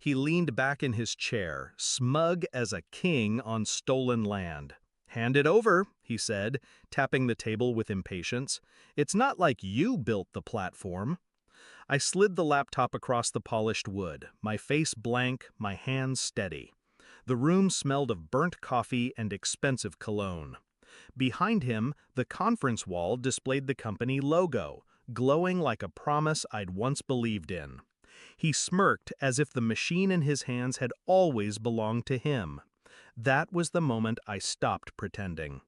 He leaned back in his chair, smug as a king on stolen land. "Hand it over," he said, tapping the table with impatience. "It's not like you built the platform." I slid the laptop across the polished wood, my face blank, my hands steady. The room smelled of burnt coffee and expensive cologne. Behind him, the conference wall displayed the company logo, glowing like a promise I'd once believed in. He smirked as if the machine in his hands had always belonged to him. That was the moment I stopped pretending.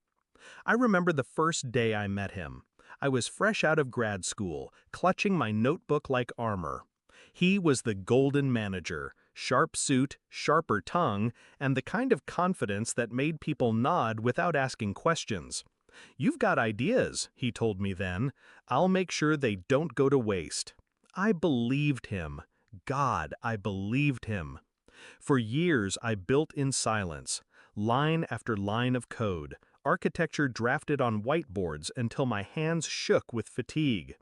I remember the first day I met him. I was fresh out of grad school, clutching my notebook like armor. He was the golden manager, sharp suit, sharper tongue, and the kind of confidence that made people nod without asking questions. "You've got ideas," he told me then. "I'll make sure they don't go to waste." I believed him. God, I believed him. For years I built in silence, line after line of code, architecture drafted on whiteboards until my hands shook with fatigue.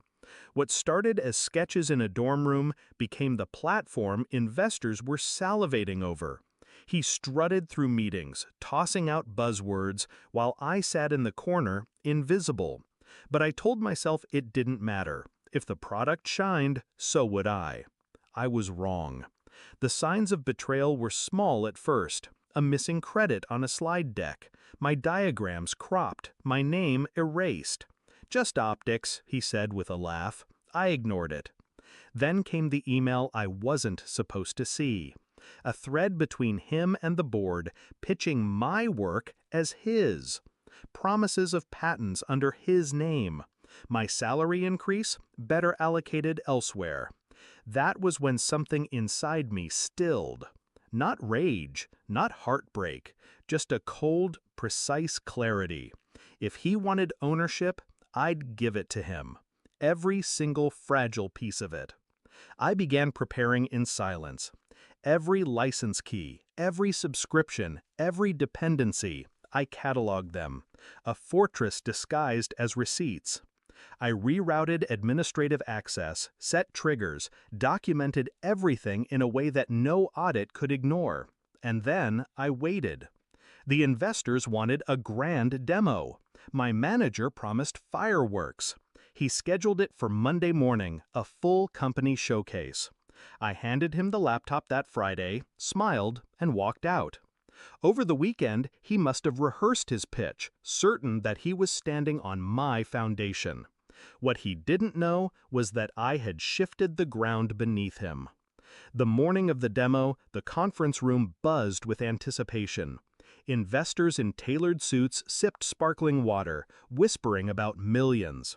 What started as sketches in a dorm room became the platform investors were salivating over. He strutted through meetings, tossing out buzzwords, while I sat in the corner, invisible. But I told myself it didn't matter. If the product shined, so would I. I was wrong. The signs of betrayal were small at first. A missing credit on a slide deck, my diagrams cropped, my name erased. "Just optics," he said with a laugh. I ignored it. Then came the email I wasn't supposed to see. A thread between him and the board, pitching my work as his. Promises of patents under his name. My salary increase, better allocated elsewhere. That was when something inside me stilled. Not rage, not heartbreak, just a cold, precise clarity. If he wanted ownership, I'd give it to him. Every single fragile piece of it. I began preparing in silence. Every license key, every subscription, every dependency, I cataloged them. A fortress disguised as receipts. I rerouted administrative access, set triggers, documented everything in a way that no audit could ignore. And then I waited. The investors wanted a grand demo. My manager promised fireworks. He scheduled it for Monday morning, a full company showcase. I handed him the laptop that Friday, smiled, and walked out. Over the weekend, he must have rehearsed his pitch, certain that he was standing on my foundation. What he didn't know was that I had shifted the ground beneath him. The morning of the demo, the conference room buzzed with anticipation. Investors in tailored suits sipped sparkling water, whispering about millions.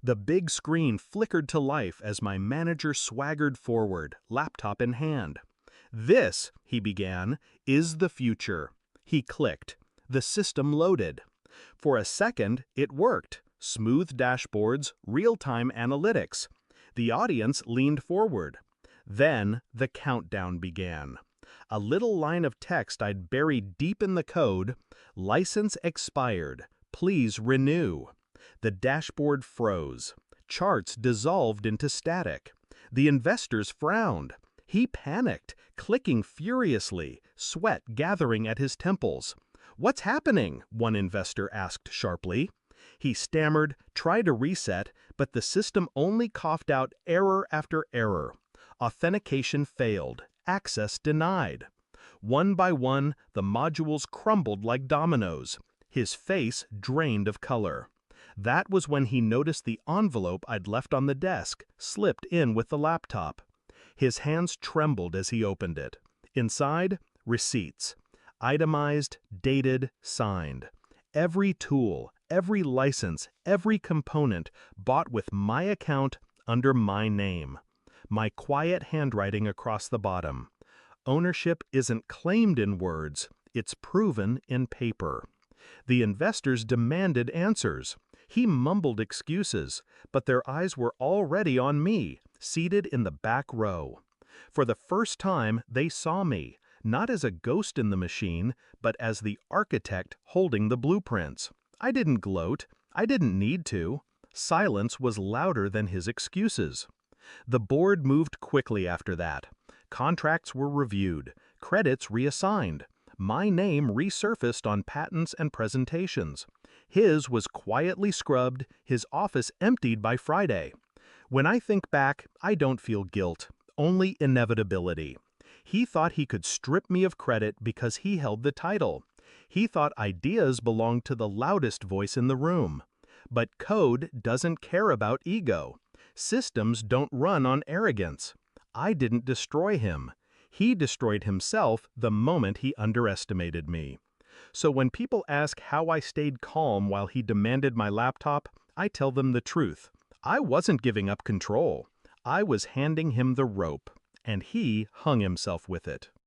The big screen flickered to life as my manager swaggered forward, laptop in hand. "This," he began, "is the future." He clicked. The system loaded. For a second, it worked. Smooth dashboards, real-time analytics. The audience leaned forward. Then the countdown began. A little line of text I'd buried deep in the code, "License expired. Please renew." The dashboard froze. Charts dissolved into static. The investors frowned. He panicked, clicking furiously, sweat gathering at his temples. "What's happening?" one investor asked sharply. He stammered, tried to reset, but the system only coughed out error after error. Authentication failed. Access denied. One by one, the modules crumbled like dominoes. His face drained of color. That was when he noticed the envelope I'd left on the desk, slipped in with the laptop. His hands trembled as he opened it. Inside, receipts. Itemized, dated, signed. Every tool, every license, every component bought with my account under my name. My quiet handwriting across the bottom. Ownership isn't claimed in words, it's proven in paper. The investors demanded answers. He mumbled excuses, but their eyes were already on me, seated in the back row. For the first time, they saw me, not as a ghost in the machine, but as the architect holding the blueprints. I didn't gloat. I didn't need to. Silence was louder than his excuses. The board moved quickly after that. Contracts were reviewed, credits reassigned. My name resurfaced on patents and presentations. His was quietly scrubbed, his office emptied by Friday. When I think back, I don't feel guilt, only inevitability. He thought he could strip me of credit because he held the title. He thought ideas belonged to the loudest voice in the room. But code doesn't care about ego. Systems don't run on arrogance. I didn't destroy him. He destroyed himself the moment he underestimated me. So when people ask how I stayed calm while he demanded my laptop, I tell them the truth. I wasn't giving up control. I was handing him the rope, and he hung himself with it.